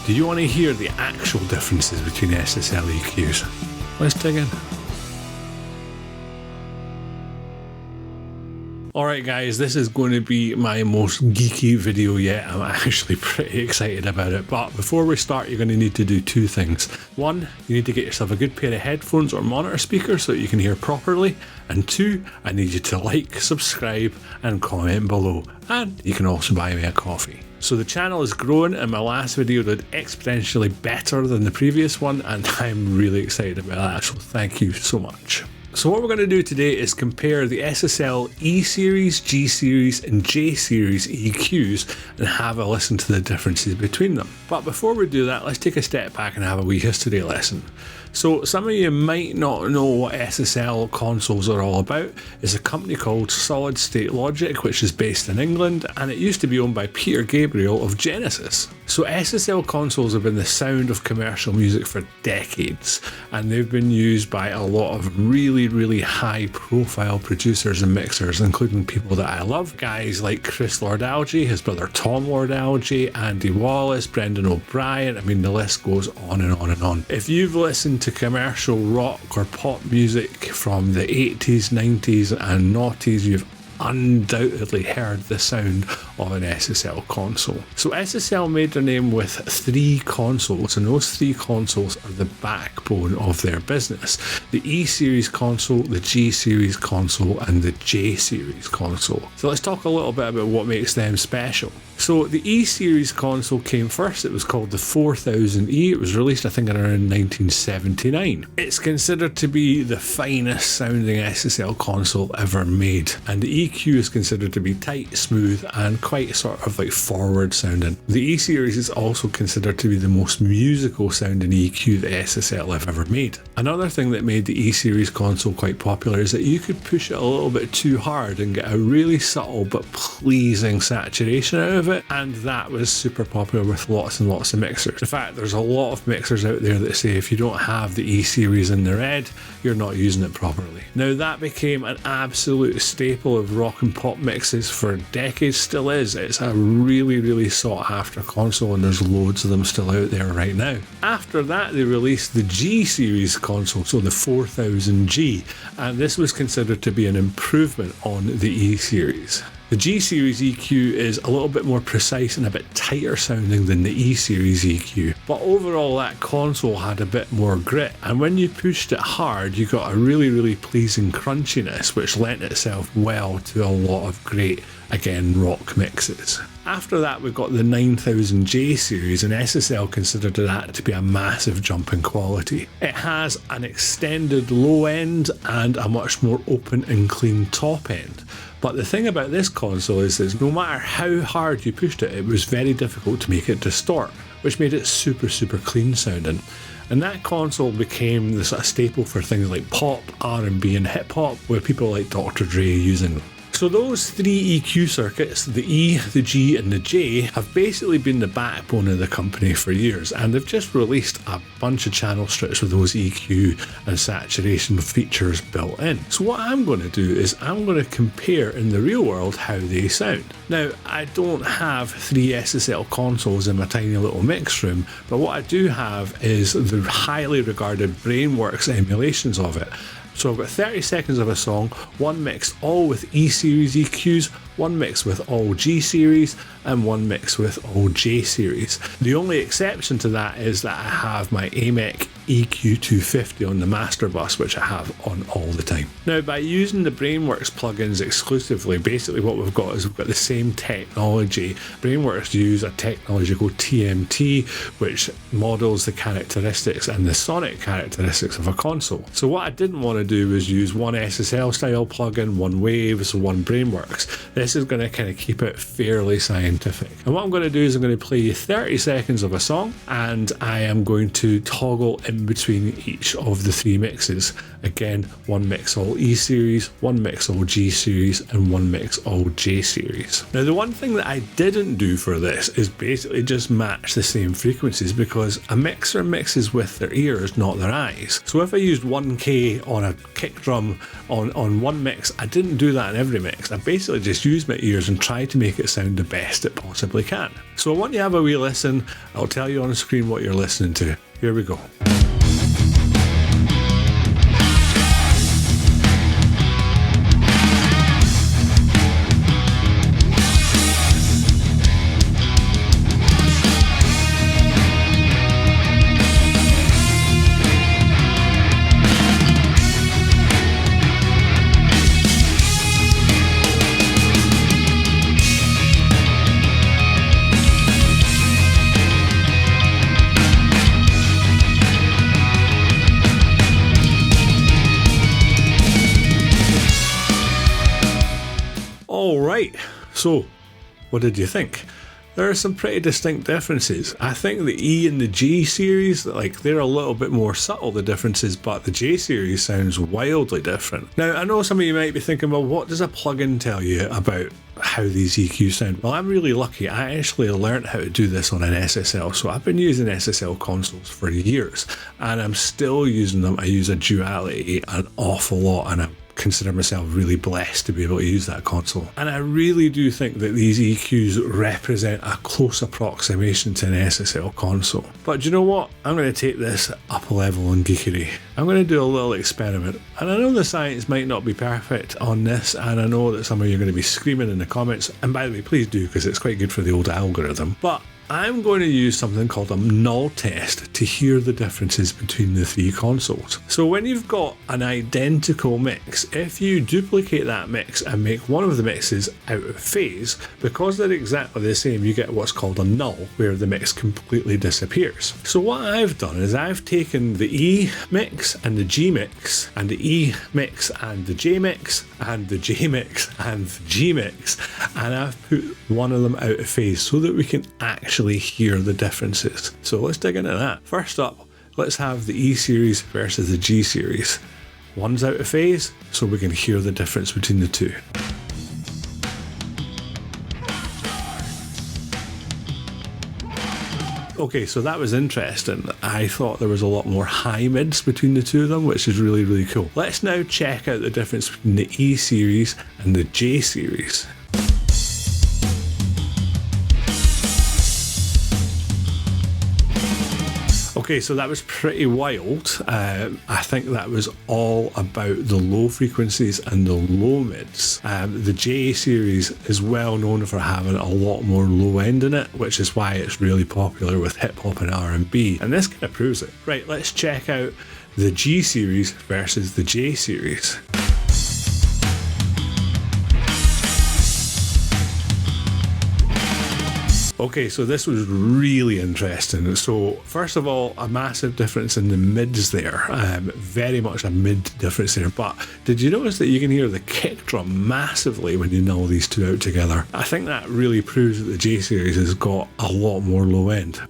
Do you want to hear the actual differences between SSL EQs? Let's dig in. Alright guys, this is going to be my most geeky video yet. I'm actually pretty excited about it. But before we start, you're going to need to do two things. One, you need to get yourself a good pair of headphones or monitor speakers so that you can hear properly. And two, I need you to like, subscribe and comment below. And you can also buy me a coffee. So the channel is growing and my last video did exponentially better than the previous one, and I'm really excited about that, so thank you so much. So what we're going to do today is compare the SSL E series, G series and J series EQs and have a listen to the differences between them. But before we do that, let's take a step back and have a wee history lesson. So some of you might not know what SSL consoles are all about. It's a company called Solid State Logic, which is based in England, and it used to be owned by Peter Gabriel of Genesis. So SSL consoles have been the sound of commercial music for decades, and they've been used by a lot of really high profile producers and mixers, including people that I love, guys like Chris Lord-Alge, his brother Tom Lord-Alge, Andy Wallace, Brendan O'Brien. I mean, the list goes on and on and on. If you've listened to commercial rock or pop music from the 80s, 90s and noughties, you've undoubtedly heard the sound of an SSL console. So SSL made their name with 3 consoles, and those 3 consoles are the backbone of their business. The E series console, the G series console and the J series console. So let's talk a little bit about what makes them special. So the E series console came first. It was called the 4000E. It was released I think around 1979. It's considered to be the finest sounding SSL console ever made, and the EQ is considered to be tight, smooth and quite sort of like forward sounding. The E series is also considered to be the most musical sounding EQ that SSL have ever made. Another thing that made the E series console quite popular is that you could push it a little bit too hard and get a really subtle but pleasing saturation out of it, and that was super popular with lots and lots of mixers. In fact, there's a lot of mixers out there that say if you don't have the E series in the red, you're not using it properly. Now that became an absolute staple of rock and pop mixes for decades, still is. It's a really sought after console, and there's loads of them still out there right now. After that, they released the G series console, so the 4000G, and this was considered to be an improvement on the E series. The G series EQ is a little bit more precise and a bit tighter sounding than the E series EQ, but overall that console had a bit more grit, and when you pushed it hard you got a really pleasing crunchiness which lent itself well to a lot of great, again, rock mixes. After that we got the 9000J series, and SSL considered that to be a massive jump in quality. It has an extended low end and a much more open and clean top end. But the thing about this console is no matter how hard you pushed it, it was very difficult to make it distort, which made it super clean sounding. And that console became the sort of staple for things like pop, R&B and hip hop, where people like Dr. Dre using them. So those 3 EQ circuits, the E, the G and the J, have basically been the backbone of the company for years, and they've just released a bunch of channel strips with those EQ and saturation features built in. So what I'm going to do is I'm going to compare in the real world how they sound. Now, I don't have 3 SSL consoles in my tiny little mix room, but what I do have is the highly regarded Brainworks emulations of it. So I've got 30 seconds of a song, one mixed all with E series EQs, one mixed with all G series and one mixed with all J series. The only exception to that is that I have my AMEC EQ250 on the master bus, which I have on all the time. Now, by using the Brainworks plugins exclusively, basically what we've got is we've got the same technology. Brainworks use a technology called TMT, which models the characteristics and the sonic characteristics of a console. So what I didn't want to do was use one SSL style plugin, one Waves, one Brainworks. This is going to kind of keep it fairly scientific. And what I'm going to do is I'm going to play you 30 seconds of a song, and I am going to toggle in in between each of the three mixes. Again, one mix all E series, one mix all G series, and one mix all J series. Now, the one thing that I didn't do for this is basically just match the same frequencies, because a mixer mixes with their ears, not their eyes. So if I used 1K on a kick drum on one mix, I didn't do that in every mix. I basically just used my ears and tried to make it sound the best it possibly can. So I want you to have a wee listen. I'll tell you on the screen what you're listening to. Here we go. Alright, so what did you think? There are some pretty distinct differences. I think the E and the G series, they're a little bit more subtle, the differences, but the J series sounds wildly different. Now, I know some of you might be thinking, well, what does a plugin tell you about how these EQs sound? Well, I'm really lucky. I actually learned how to do this on an SSL. So I've been using SSL consoles for years, and I'm still using them. I use a Duality an awful lot, and I consider myself really blessed to be able to use that console. And I really do think that these EQs represent a close approximation to an SSL console. But do you know what? I'm going to take this up a level in geekery. I'm going to do a little experiment. And I know the science might not be perfect on this, and I know that some of you are going to be screaming in the comments. And by the way, please do, because it's quite good for the old algorithm. But I'm going to use something called a null test to hear the differences between the three consoles. So when you've got an identical mix, if you duplicate that mix and make one of the mixes out of phase, because they're exactly the same, you get what's called a null, where the mix completely disappears. So what I've done is I've taken the E mix and the G mix, and the E mix and the J mix, and the J mix and the G mix, and I've put one of them out of phase so that we can actually hear the differences. So let's dig into that. First up, let's have the E series versus the G series. One's out of phase, so we can hear the difference between the two. Okay, so that was interesting. I thought there was a lot more high mids between the two of them, which is really, really cool. Let's now check out the difference between the E series and the J series. Okay, so that was pretty wild. I think that was all about the low frequencies and the low mids. The J series is well known for having a lot more low end in it, which is why it's really popular with hip hop and R&B, and this kind of proves it. Right, let's check out the G series versus the J series. Okay, so this was really interesting. So first of all, a massive difference in the mids there. Very much a mid difference there. But did you notice that you can hear the kick drum massively when you null these two out together? I think that really proves that the J series has got a lot more low end.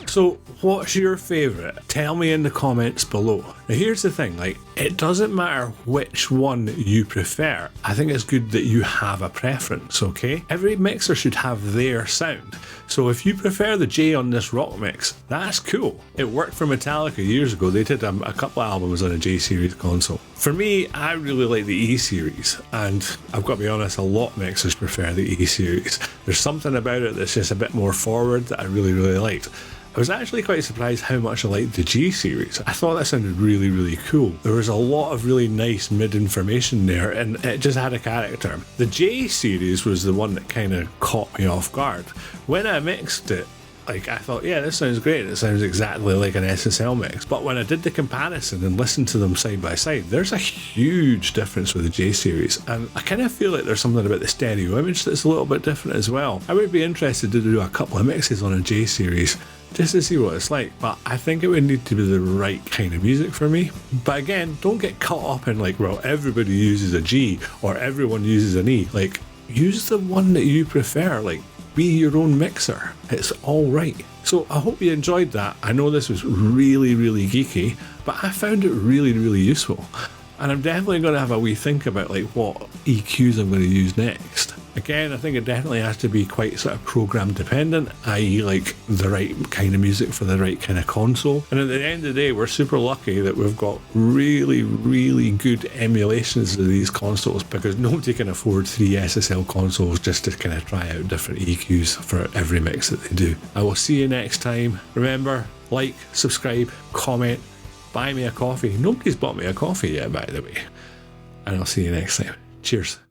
So what's your favourite? Tell me in the comments below. Now here's the thing, it doesn't matter which one you prefer. I think it's good that you have a preference, okay? Every mixer should have their sound. So if you prefer the J on this rock mix, that's cool. It worked for Metallica years ago. They did a couple of albums on a J series console. For me, I really like the E series, and I've got to be honest, a lot of mixers prefer the E series. There's something about it that's just a bit more forward that I really, really liked. I was actually quite surprised how much I liked the G series. I thought that sounded really, really cool. There was a lot of really nice mid information there, and it just had a character. The J series was the one that kind of caught me off guard. When I mixed it, I thought, yeah, this sounds great. It sounds exactly like an SSL mix. But when I did the comparison and listened to them side by side, there's a huge difference with the J series. And I kind of feel like there's something about the stereo image that's a little bit different as well. I would be interested to do a couple of mixes on a J series just to see what it's like, but I think it would need to be the right kind of music for me. But again, don't get caught up in well, everybody uses a G or everyone uses an E. Use the one that you prefer. be your own mixer. It's all right. So I hope you enjoyed that. I know this was really, really geeky, but I found it really, really useful. And I'm definitely going to have a wee think about like what EQs I'm going to use next. Again, I think it definitely has to be quite sort of program dependent, i.e. like the right kind of music for the right kind of console. And at the end of the day, we're super lucky that we've got really, really good emulations of these consoles, because nobody can afford 3 SSL consoles just to kind of try out different EQs for every mix that they do. I will see you next time. Remember, like, subscribe, comment, buy me a coffee. Nobody's bought me a coffee yet, by the way. And I'll see you next time. Cheers.